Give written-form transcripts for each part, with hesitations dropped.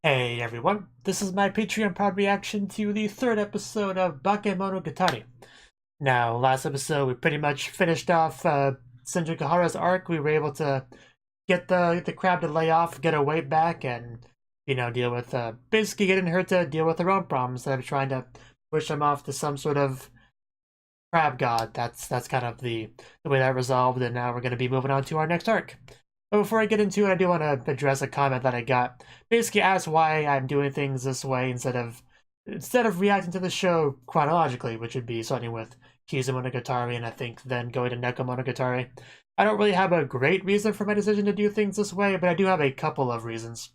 Hey everyone, this is my Patreon pod reaction to the third episode of Bakemonogatari. Now, last episode we pretty much finished off Senju arc. We were able to get the crab to lay off, get her weight back, and deal with basically getting her to deal with her own problems instead of trying to push them off to some sort of crab god. That's kind of the way that resolved, and now we're going to be moving on to our next arc. But before I get into it, I do want to address a comment that I got. Basically, asked why I'm doing things this way instead of reacting to the show chronologically, which would be starting with Kyuu and I think then going to Nekomonogatari. I don't really have a great reason for my decision to do things this way, but I do have a couple of reasons.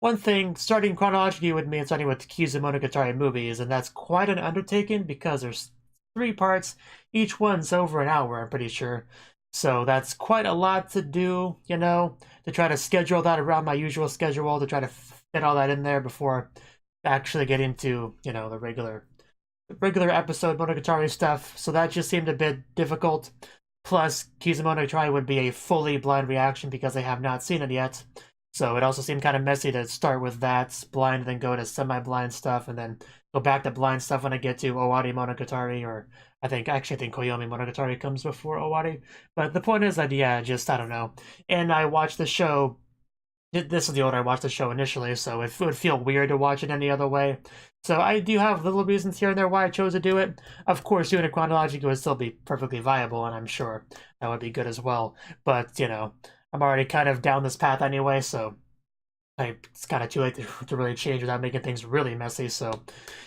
One thing, starting chronologically would mean starting with Kyuu movies, and that's quite an undertaking because there's 3 parts, each one's over an hour, I'm pretty sure. So that's quite a lot to do, to try to schedule that around my usual schedule, to try to fit all that in there before actually getting to, the regular episode Monogatari stuff. So that just seemed a bit difficult. Plus, Kyuu would be a fully blind reaction because I have not seen it yet. So it also seemed kind of messy to start with that blind, then go to semi-blind stuff, and then go back to blind stuff when I get to Owari Monogatari, or I think Koyomi Monogatari comes before Owari. But the point is that, yeah, just, I don't know. And I watched the show, this is the order I watched the show initially, so it would feel weird to watch it any other way. So I do have little reasons here and there why I chose to do it. Of course, doing it chronologically would still be perfectly viable, and I'm sure that would be good as well. But, I'm already kind of down this path anyway, so it's kind of too late to really change without making things really messy. So,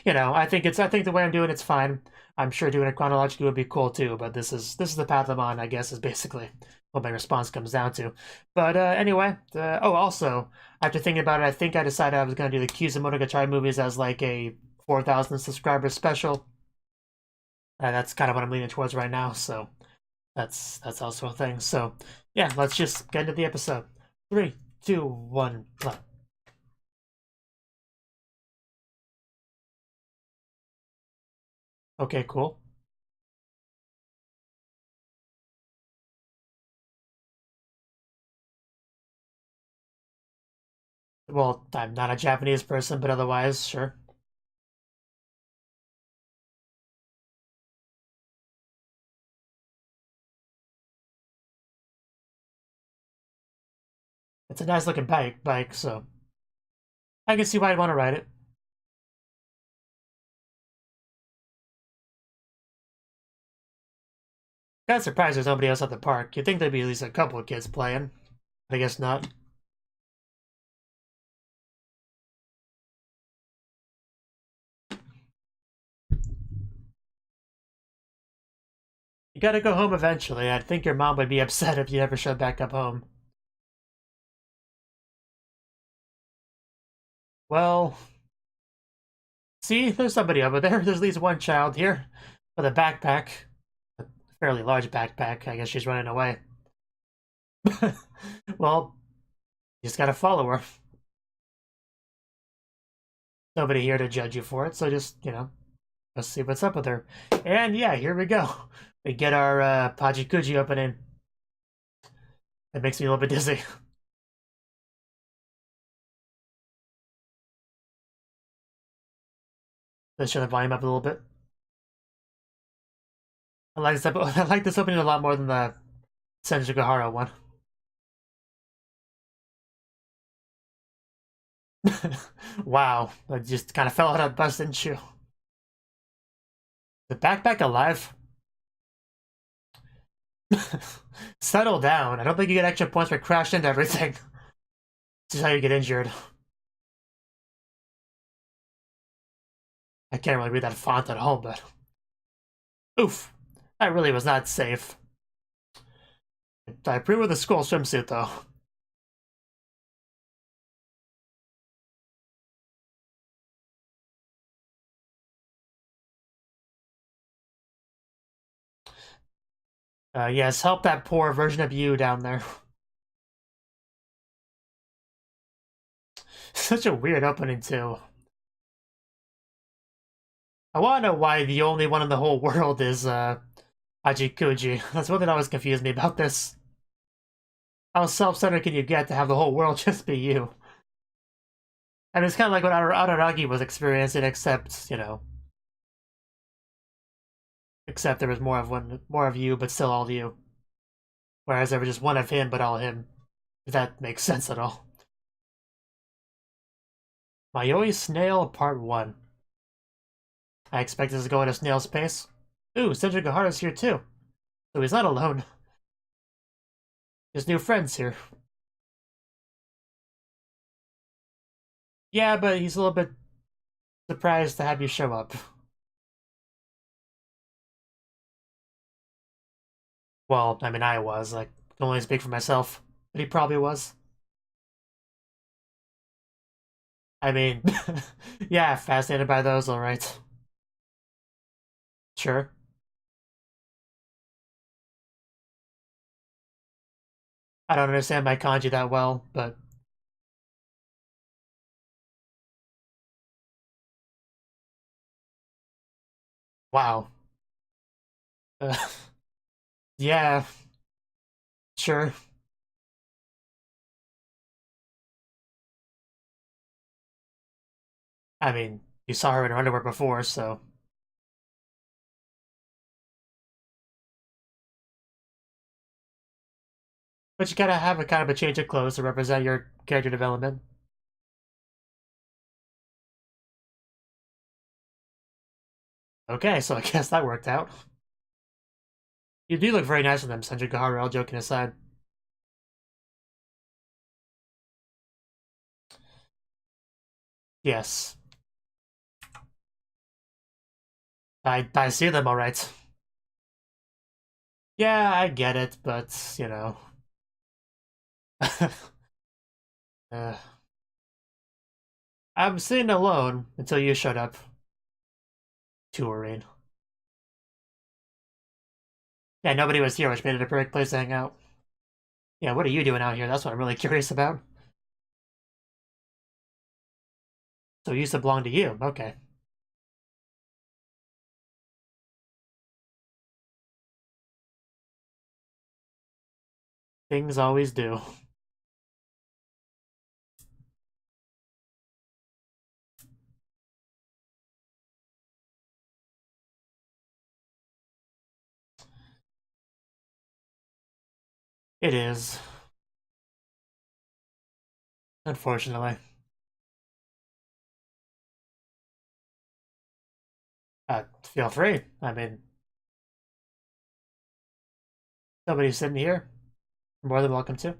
I think the way I'm doing it's fine. I'm sure doing it chronologically would be cool too, but this is the path I'm on, I guess, is basically what my response comes down to. But anyway, also, after thinking about it, I think I decided I was going to do the Kyuu movies as like a 4,000 subscriber special. That's kind of what I'm leaning towards right now, so that's also a thing. So yeah, let's just get into the episode. 3, 2, 1, play. Okay, cool. Well, I'm not a Japanese person, but otherwise, sure. It's a nice looking bike, so I can see why I'd want to ride it. Kind of surprised there's nobody else at the park. You'd think there'd be at least a couple of kids playing. But I guess not. You gotta go home eventually. I think your mom would be upset if you never showed back up home. Well, see, there's somebody over there. There's at least one child here with a backpack. A fairly large backpack. I guess she's running away. Well, you just gotta follow her. Nobody here to judge you for it, so just, let's see what's up with her. And yeah, here we go. We get our Pajikuji opening. It makes me a little bit dizzy. Let's turn the volume up a little bit. I like this. I like this opening a lot more than the Senju one. Wow, I just kind of fell out of the bus, didn't you? The backpack alive? Settle down. I don't think you get extra points for crashing into everything. This is how you get injured. I can't really read that font at home, but... Oof. That really was not safe. I approve of the school swimsuit, though. Yes, help that poor version of you down there. Such a weird opening, too. I want to know why the only one in the whole world is, Ajikuji. That's one thing that always confused me about this. How self-centered can you get to have the whole world just be you? I mean, it's kind of like what Araragi was experiencing, except, you know, except there was more of you, but still all you. Whereas there was just one of him, but all him. If that makes sense at all. Mayoi Snail Part 1. I expect this to go at a snail's pace. Ooh, Senjugahara's here too. So he's not alone. His new friend's here. Yeah, but he's a little bit surprised to have you show up. Well, I mean, I was. I can only speak for myself. But he probably was. I mean, yeah, fascinated by those, alright. Sure. I don't understand my kanji that well, but... Wow. Uh, yeah, sure. I mean, you saw her in her underwear before, so... But you gotta have a kind of a change of clothes to represent your character development. Okay, so I guess that worked out. You do look very nice with them, Senjugahara, all joking aside. Yes. I see them alright. Yeah, I get it, but, you know. uh, I'm sitting alone until you showed up. Touring. Yeah, nobody was here, which made it a perfect place to hang out. Yeah, what are you doing out here? That's what I'm really curious about. So you used to belong to you. Okay. Things always do. It is. Unfortunately. Feel free. I mean, nobody's sitting here. You're more than welcome to.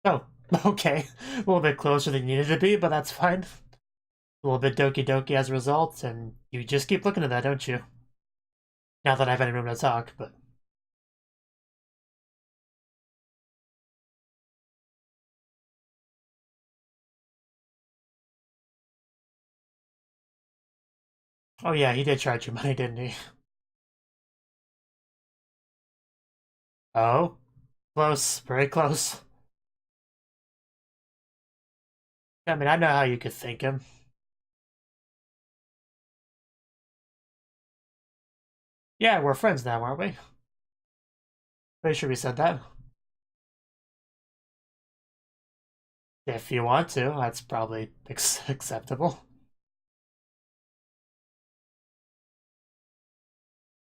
Oh, okay. A little bit closer than you needed to be, but that's fine. A little bit doki doki as a result, and you just keep looking at that, don't you? Not that I have any room to talk, but... Oh yeah, he did charge you money, didn't he? Oh? Close. Very close. I mean, I know how you could thank him. Yeah, we're friends now, aren't we? Pretty sure we said that. If you want to, that's probably acceptable.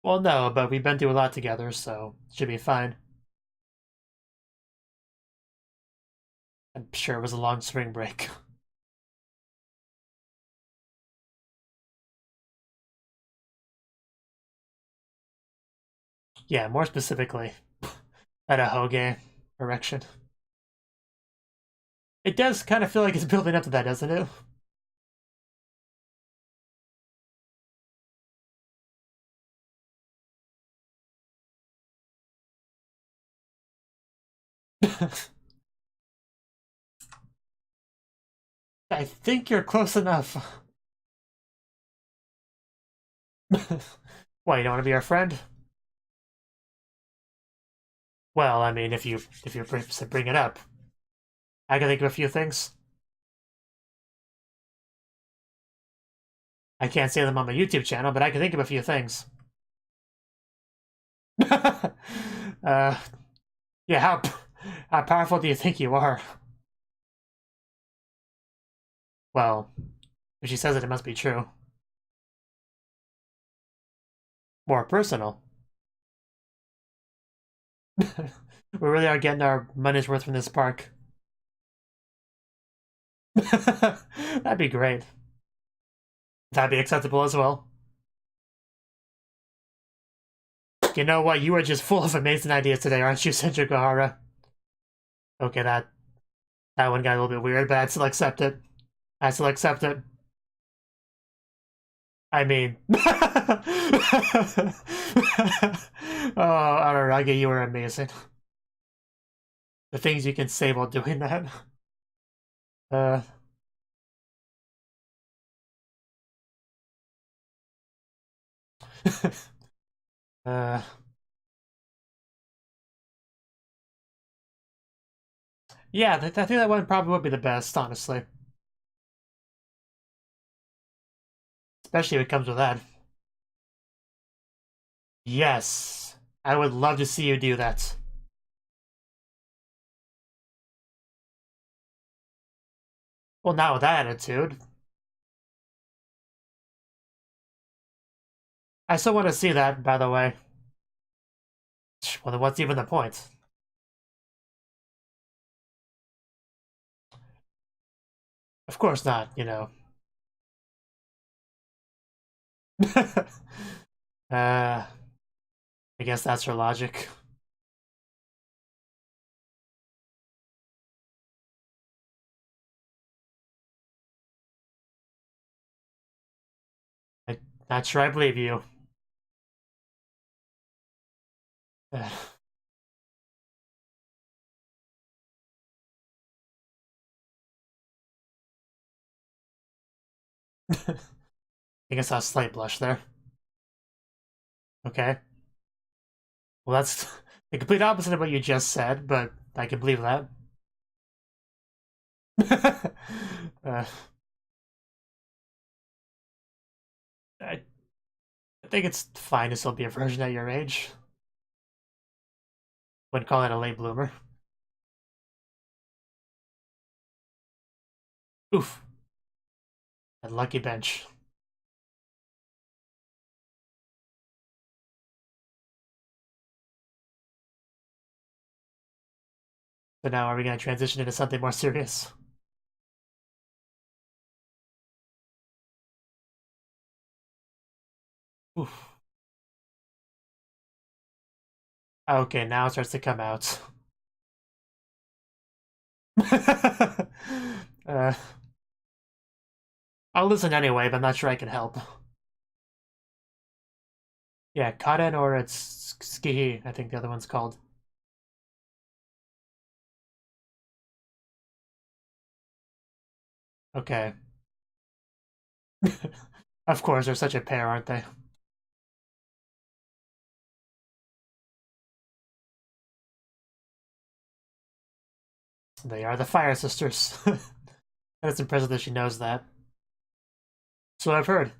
Well, no, but we've been through a lot together, so it should be fine. I'm sure it was a long spring break. Yeah, more specifically, at a Hoge erection. It does kind of feel like it's building up to that, doesn't it? I think you're close enough. Why, you don't want to be our friend? Well, I mean, if you bring it up, I can think of a few things. I can't say them on my YouTube channel, but I can think of a few things. uh, Yeah, how powerful do you think you are? Well, if she says it, it must be true. More personal. We really are getting our money's worth from this park. That'd be great. That'd be acceptable as well. You know what? You are just full of amazing ideas today, aren't you, Senju? Okay, that one got a little bit weird, but I still accept it. I still accept it. I mean... Oh, Araragi, you were amazing. The things you can say while doing that. Uh... uh... Yeah, I think that one probably would be the best, honestly. Especially if it comes with that. Yes. I would love to see you do that. Well, not with that attitude. I still want to see that, by the way. Well, then what's even the point? Of course not, you know. I guess that's her logic. Not sure I believe you. I guess I saw a slight blush there. Okay. Well, that's the complete opposite of what you just said, but I can believe that. uh, I, I think it's fine to still be a virgin at your age. Wouldn't call it a late bloomer. Oof. That lucky bench. So now are we going to transition into something more serious? Oof. Okay, now it starts to come out. uh, I'll listen anyway, but I'm not sure I can help. Yeah, Karen or it's Skihi, I think the other one's called. Okay. Of course, they're such a pair, aren't they? They are the Fire Sisters. And it's impressive that she knows that. So I've heard.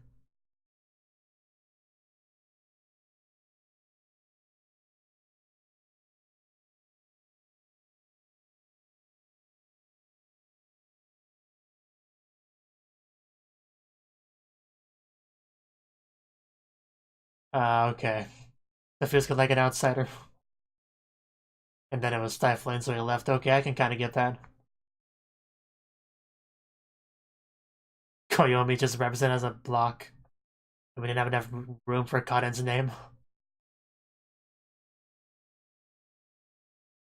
Okay. That feels like an outsider. And then it was stifling, so he left. Okay, I can kind of get that. Koyomi just represented as a block. And we didn't have enough room for Karen's name.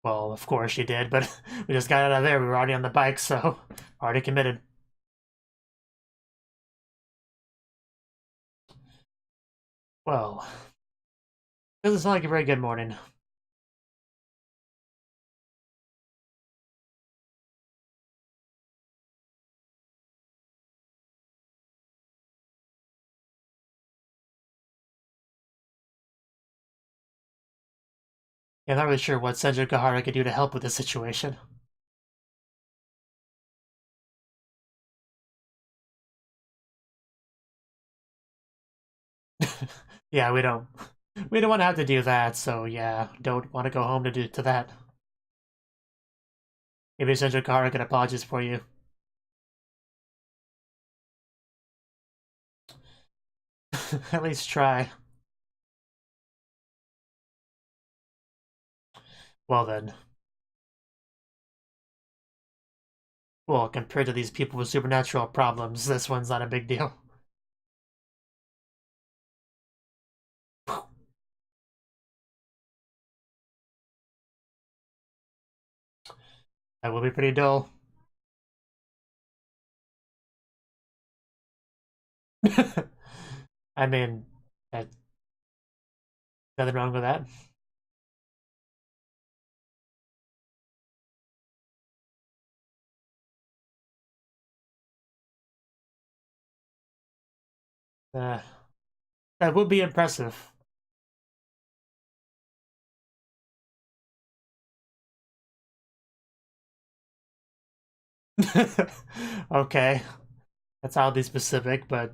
Well, of course she did, but we just got out of there. We were already on the bike, so already committed. Well, doesn't sound like a very good morning. Yeah, I'm not really sure what Senju could do to help with this situation. Yeah, we don't want to have to do that, so yeah, don't want to go home to do that. Maybe Senju Kahara can apologize for you. At least try. Well then. Well, compared to these people with supernatural problems, this one's not a big deal. That will be pretty dull. I mean, nothing wrong with that. Uh, that would be impressive. Okay, that's oddly specific, but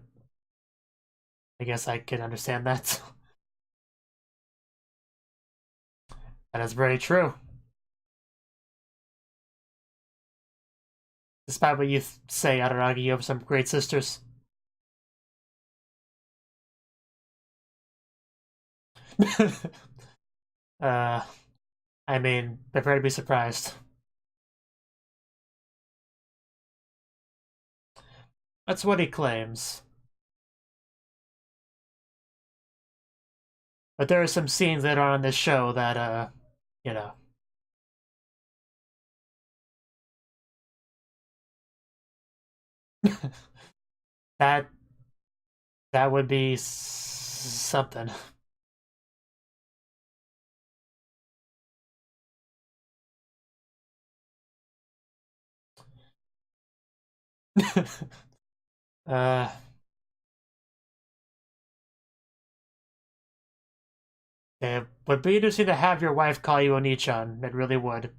I guess I can understand that. That is very true. Despite what you say, Adaragi, you have some great sisters. uh, I mean, prepare to be surprised. That's what he claims. But there are some scenes that are on this show that, you know. that that would be something. uh, it would be interesting to have your wife call you Oni-chan. It really would.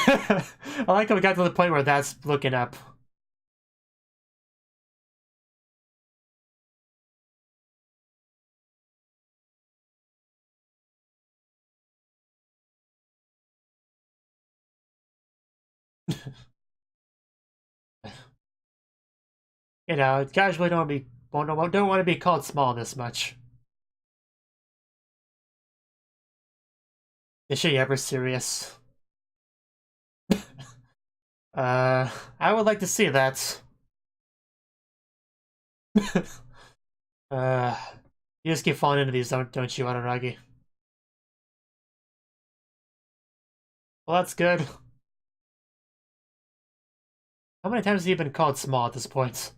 I like how we got to the point where that's looking up. You know, casually don't want to be called small this much. Is she ever serious? I would like to see that. uh, you just keep falling into these, don't you, Araragi? Well, that's good. How many times have you been called small at this point?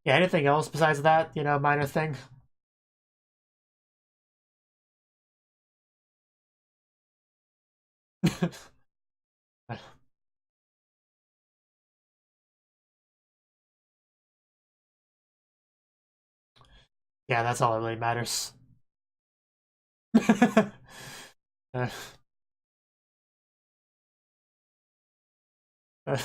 Yeah, anything else besides that, you know, minor thing? Yeah, that's all that really matters. uh, uh,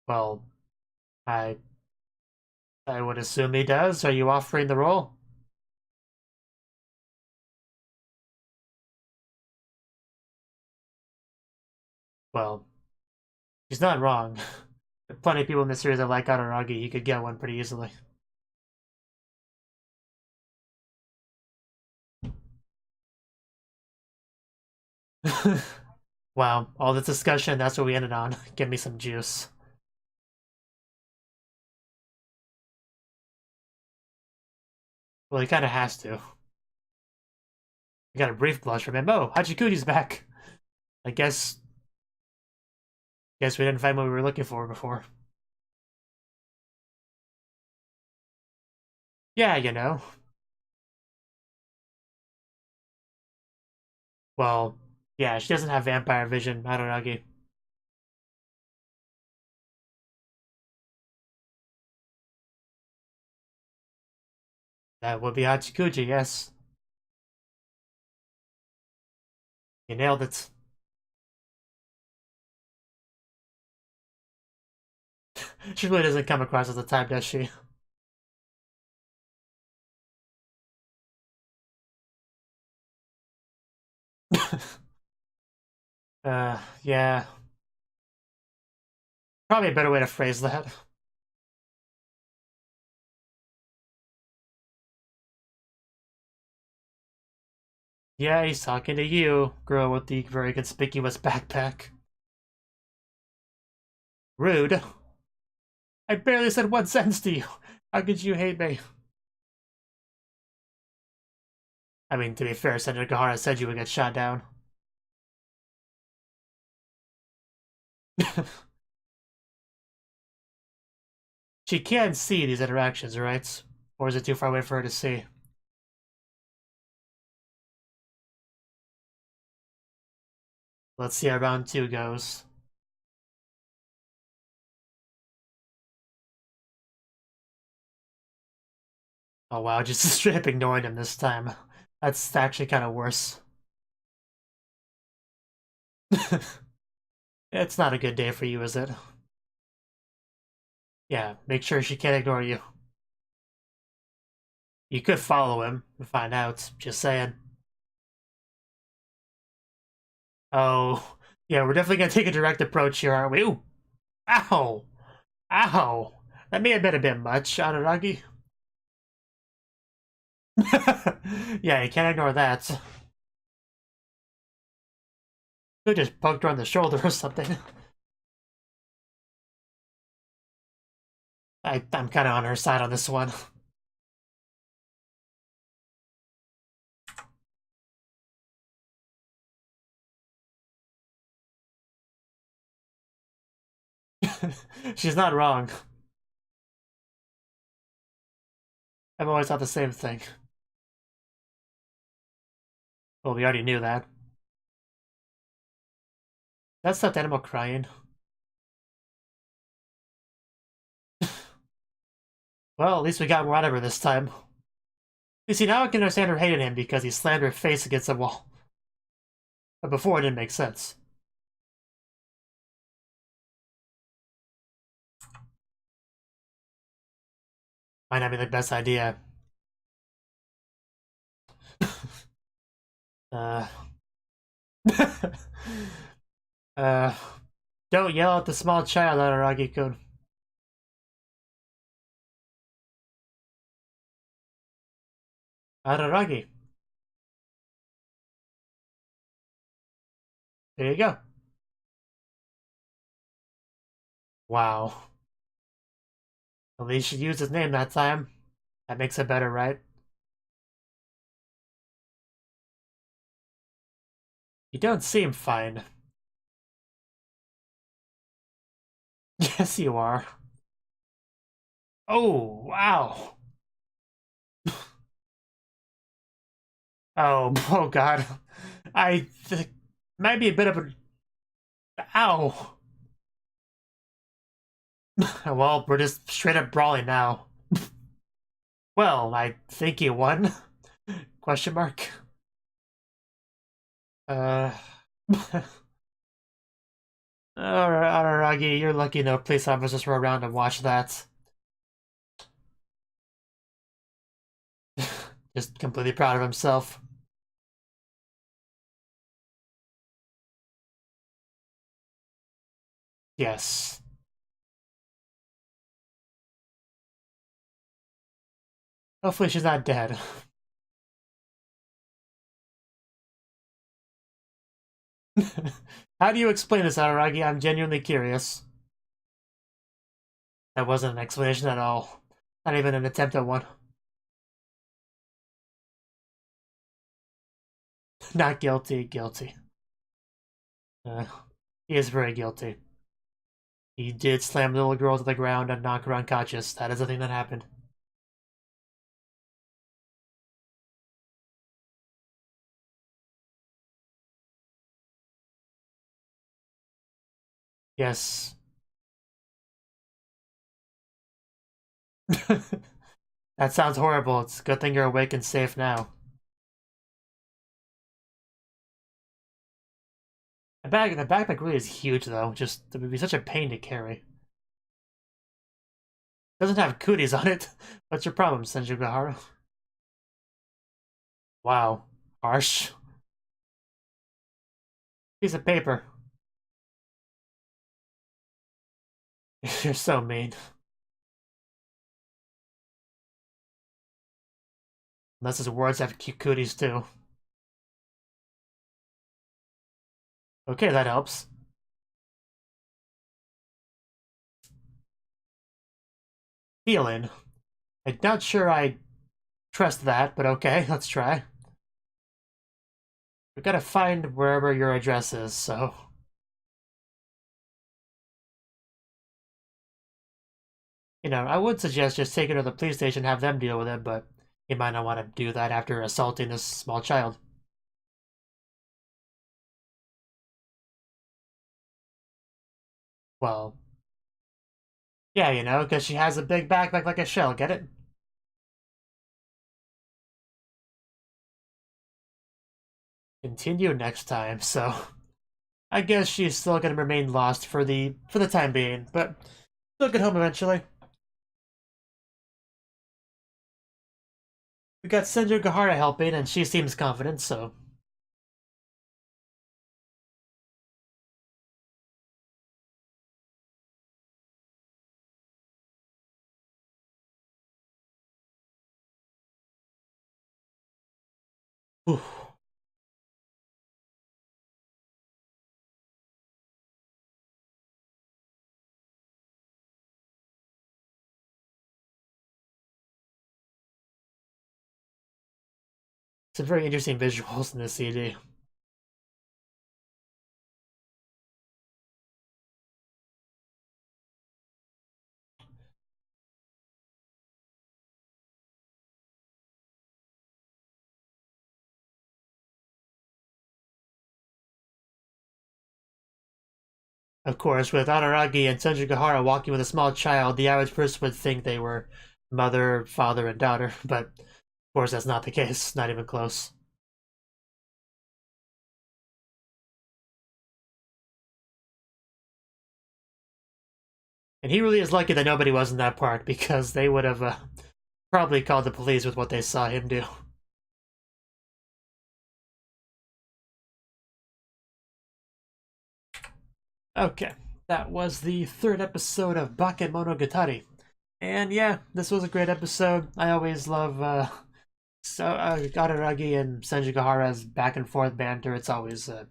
well, I I would assume he does. Are you offering the role? Well, he's not wrong. There are plenty of people in this series that like Araragi. He could get one pretty easily. Wow, all this discussion, that's what we ended on. Give me some juice. Well, he kind of has to. We got a brief blush from him. Oh, Hachikuji's back. I guess we didn't find what we were looking for before. Yeah, you know. Well, yeah, she doesn't have vampire vision, Araragi. That would be Hachikuji, yes. You nailed it. She really doesn't come across as the type, does she? Yeah. Probably a better way to phrase that. Yeah, he's talking to you, girl with the very conspicuous backpack. Rude. I barely said one sentence to you. How could you hate me? I mean, to be fair, Senator Gahara said you would get shot down. She can see these interactions, right? Or is it too far away for her to see? Let's see how round 2 goes. Oh wow, just straight up ignoring him this time. That's actually kind of worse. It's not a good day for you, is it? Yeah, make sure she can't ignore you. You could follow him and find out, just saying. Oh, yeah, we're definitely gonna take a direct approach here, aren't we? Ooh! Ow! Ow! That may have been a bit much, Adaragi. Yeah, you can't ignore that. Could just poked her on the shoulder or something. I'm kind of on her side on this one. She's not wrong. I've always thought the same thing. Well, we already knew that. That stuffed animal crying. Well, at least we got more out of her this time. You see, now I can understand her hating him because he slammed her face against the wall. But before, it didn't make sense. Might not be the best idea. uh... uh... Don't yell at the small child, Araragi-kun. Araragi. There you go. Wow. At least she used his name that time. That makes it better, right? You don't seem fine. Yes, you are. Oh, wow. Oh, oh god. I might be a bit of a... Ow. Well, we're just straight up brawling now. Well, I think you won. Question mark. Uh... Araragi, you're lucky no police officers were around to watch that. Just completely proud of himself. Yes. Hopefully she's not dead. How do you explain this, Araragi? I'm genuinely curious. That wasn't an explanation at all. Not even an attempt at one. Not guilty, guilty. Uh, he is very guilty. He did slam the little girl to the ground and knock her unconscious. That is the thing that happened. Yes. That sounds horrible. It's a good thing you're awake and safe now. The backpack really is huge, though. Just, it would be such a pain to carry. Doesn't have cooties on it. What's your problem, Senjugahara? Wow. Harsh. Piece of paper. You're so mean. Unless his words have cute cooties too. Okay, that helps. Feeling. I'm not sure I trust that, but okay, let's try. We gotta find wherever your address is, so... You know, I would suggest just taking her to the police station and have them deal with it, but you might not want to do that after assaulting this small child. Well, yeah, you know, because she has a big backpack like a shell, get it? Continue next time, so... I guess she's still gonna remain lost for the time being, but she'll get home eventually. We got Senjugahara helping, and she seems confident, so... Oof. Some very interesting visuals in this CD. Of course, with Araragi and Senjugahara walking with a small child, the average person would think they were mother, father, and daughter, but of course that's not the case, not even close. And he really is lucky that nobody was in that park, because they would have probably called the police with what they saw him do. Okay, that was the third episode of Bakemonogatari. And yeah, this was a great episode. I always love Araragi and Senjugahara's back and forth banter. It's always a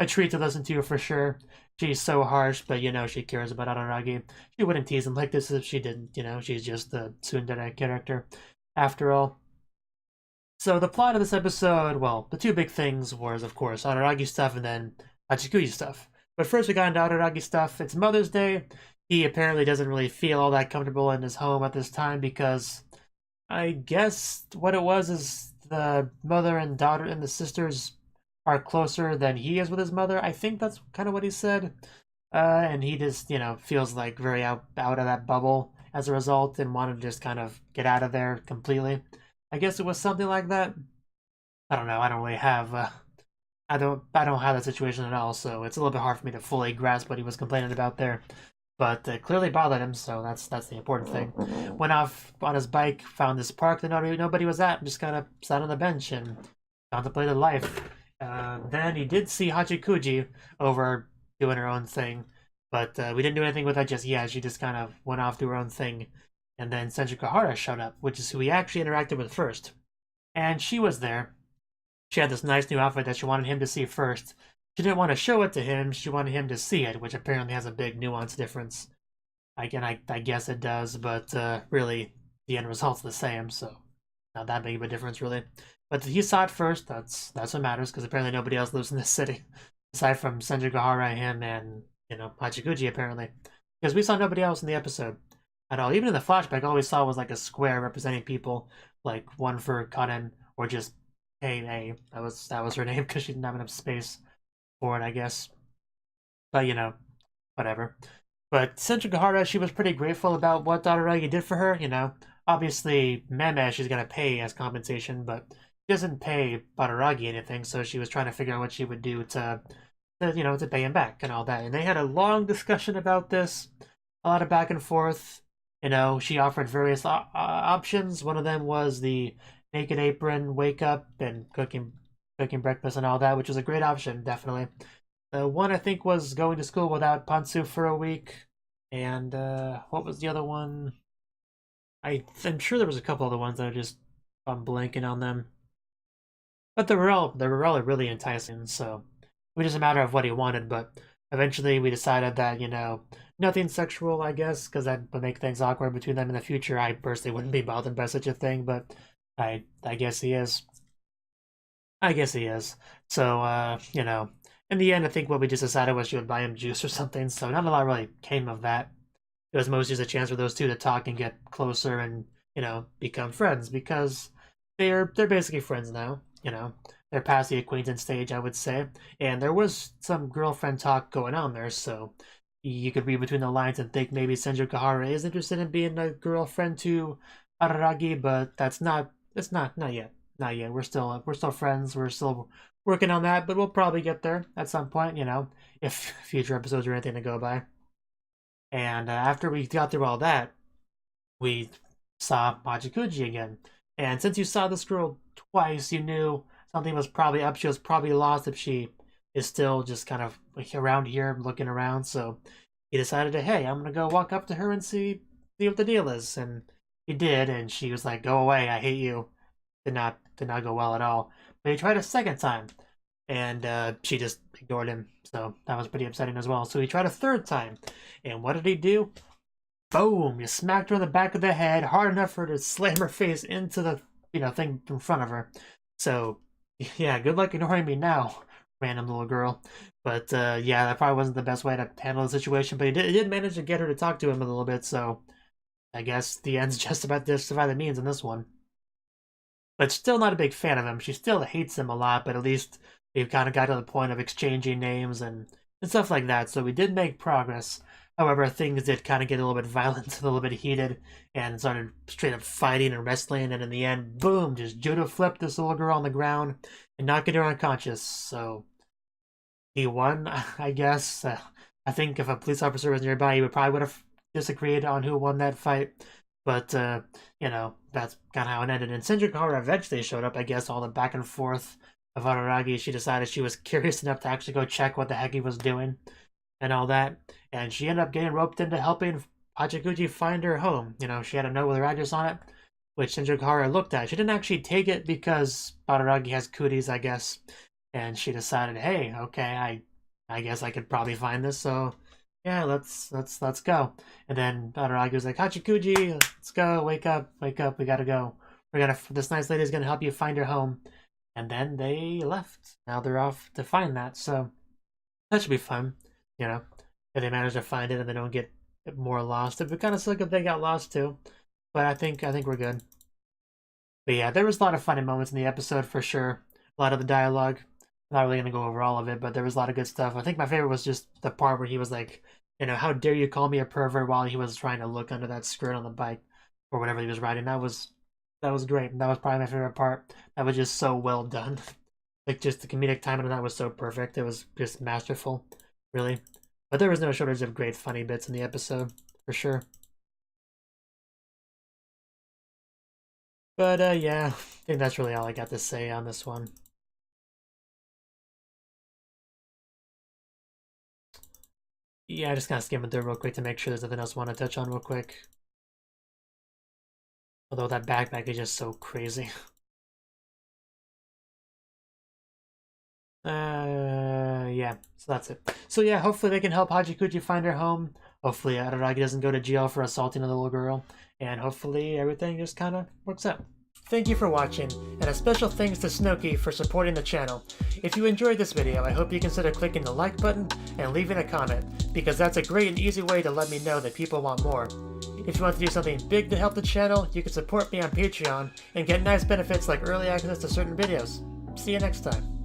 treat to listen to for sure. She's so harsh, but you know she cares about Araragi. She wouldn't tease him like this if she didn't, you know, she's just the tsundere character after all. So the plot of this episode, well, the two big things was, of course, Araragi stuff and then Hachikuji stuff. But first we got into Araragi stuff. It's Mother's Day. He apparently doesn't really feel all that comfortable in his home at this time because I guess what it was is the mother and daughter and the sisters are closer than he is with his mother. I think that's kind of what he said. And he just, you know, feels like very out of that bubble as a result and wanted to just kind of get out of there completely. I guess it was something like that. I don't know. I don't really have I don't have that situation at all, so it's a little bit hard for me to fully grasp what he was complaining about there. But it clearly bothered him, so that's the important thing. Went off on his bike, found this park that nobody was at, and just kind of sat on the bench and contemplated life. Then he did see Hachikuji over doing her own thing, but we didn't do anything with that just yet. She just kind of went off to her own thing. And then Senjukahara showed up, which is who he actually interacted with first. And she was there. She had this nice new outfit that she wanted him to see first. She didn't want to show it to him, she wanted him to see it, which apparently has a big nuance difference. I guess it does, but really, the end result's the same, so not that big of a difference, really. But he saw it first, that's what matters, because apparently nobody else lives in this city. Aside from Senjugahara, him, and, you know, Hachikuji, apparently. Because we saw nobody else in the episode at all. Even in the flashback, all we saw was like a square representing people, like one for Kanen, or just A. That was her name because she didn't have enough space for it, I guess. But you know, whatever. But Senjugahara, she was pretty grateful about what Araragi did for her. You know, obviously Meme she's gonna pay as compensation, but she doesn't pay Araragi anything. So she was trying to figure out what she would do to pay him back and all that. And they had a long discussion about this, a lot of back and forth. You know, she offered various options. One of them was the naked apron, wake up, and cooking breakfast and all that, which was a great option, definitely. One I think was going to school without pantsu for a week, and what was the other one? I'm sure there was a couple other ones that I'm blanking on them, but they were all really enticing. So it was just a matter of what he wanted. But eventually, we decided that nothing sexual, I guess, because that would make things awkward between them in the future. I personally wouldn't be bothered by such a thing, but I guess he is. I guess he is. So in the end, I think what we just decided was she would buy him juice or something. So not a lot really came of that. It was mostly just a chance for those two to talk and get closer and become friends because they're basically friends now. They're past the acquaintance stage, I would say, and there was some girlfriend talk going on there. So you could read between the lines and think maybe Senju is interested in being a girlfriend to Araragi, but that's not. It's not yet. Not yet. We're still friends. We're still working on that, but we'll probably get there at some point. If future episodes are anything to go by. And after we got through all that, we saw Machikuji again. And since you saw this girl twice, you knew something was probably up. She was probably lost if she is still just kind of around here looking around. So he decided to, hey, I'm gonna go walk up to her and see what the deal is. And he did, and she was like, "Go away, I hate you." Did not go well at all. But he tried a second time, and she just ignored him. So that was pretty upsetting as well. So he tried a third time, and what did he do? Boom! You smacked her in the back of the head hard enough for her to slam her face into the thing in front of her. So yeah, good luck ignoring me now, random little girl. But yeah, that probably wasn't the best way to handle the situation. But he did manage to get her to talk to him a little bit. So I guess the end's just about to justify the means in this one. But still not a big fan of him. She still hates him a lot, but at least we've kind of got to the point of exchanging names and stuff like that. So we did make progress. However, things did kind of get a little bit violent, a little bit heated, and started straight up fighting and wrestling. And in the end, boom, just judo flipped this little girl on the ground and knocking her unconscious. So he won, I guess. I think if a police officer was nearby, he would have disagreed on who won that fight. But, that's kind of how it ended. And Senju eventually showed up, I guess, all the back and forth of Araragi. She decided she was curious enough to actually go check what the heck he was doing and all that. And she ended up getting roped into helping Hachikuji find her home. She had a note with her address on it, which Senju looked at. She didn't actually take it because Araragi has cooties, I guess. And she decided, hey, okay, I guess I could probably find this, so yeah, let's go. And then Araragi was like, Hachikuji, let's go, wake up, we gotta go. This nice lady's gonna help you find her home. And then they left. Now they're off to find that, so that should be fun, if they manage to find it and they don't get more lost. It'd be kind of sick if they got lost too, but I think we're good. But yeah, there was a lot of funny moments in the episode for sure. A lot of the dialogue. I'm not really gonna go over all of it, but there was a lot of good stuff. I think my favorite was just the part where he was like, how dare you call me a pervert, while he was trying to look under that skirt on the bike or whatever he was riding. That was great. That was probably my favorite part. That was just so well done. Like, just the comedic timing of that was so perfect. It was just masterful, really. But there was no shortage of great funny bits in the episode, for sure. But yeah, I think that's really all I got to say on this one. Yeah, I just kind of skimming through real quick to make sure there's nothing else I want to touch on real quick. Although that backpack is just so crazy. Yeah, so that's it. So yeah, hopefully they can help Hachikuji find her home. Hopefully Araragi doesn't go to jail for assaulting a little girl. And hopefully everything just kind of works out. Thank you for watching, and a special thanks to Cnouki for supporting the channel. If you enjoyed this video, I hope you consider clicking the like button and leaving a comment, because that's a great and easy way to let me know that people want more. If you want to do something big to help the channel, you can support me on Patreon and get nice benefits like early access to certain videos. See you next time.